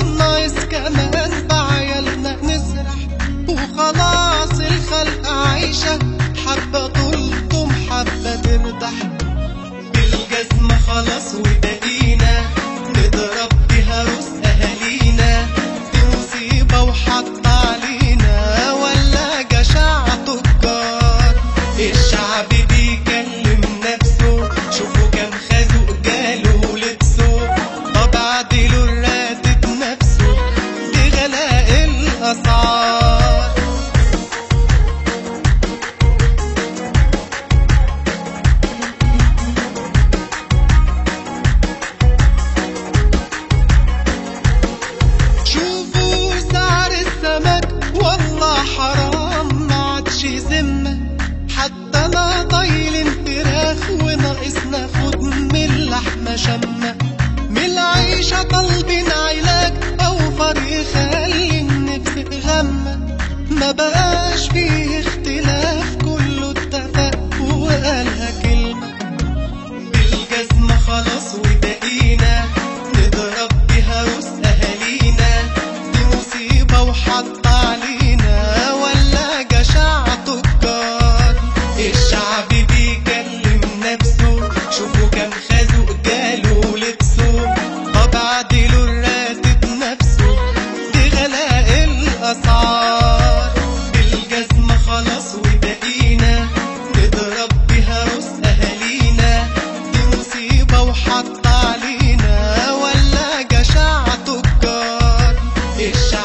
ناقص كمان بعيالنا نسرح، وخلاص الخلق عايشة حبة طولكم حبة ترتاح. بالجزمة خلاص وبقينا نضرب بيها روس أهالينا، دي مصيبة وحط علينا ولا جشع تجار. الشعب بيكلم نفسه، شوفوا كام خازوق جاله لبسه، طب عدلوا الراتب نفسه بغلاء الأسعار. شوفوا سعر السمك والله حرام ما عادش ذمة، حتى ما طايلين فراخ وناقص ناخد من اللحمة شمة. من العيشة طالبين علاج أوفر يخلي النفس غمة، ما بقاش فيه اختلاف كله اتفق وقالها كلمة. بالجزمة خلاص وبقينا نضرب بيها روس أهالينا، دي مصيبة وحط علينا ولا جشع تجار. الشعب بيكلم نفسه، شوفوا كام خازوق جاله لبسه، طب عدلوا الراتب نفسه بغلاء الأسعار. بالجزمة خلاص وبقينا نضرب بيها روس أهالينا، دي مصيبة وحط علينا ولا جشع تجار. الشعب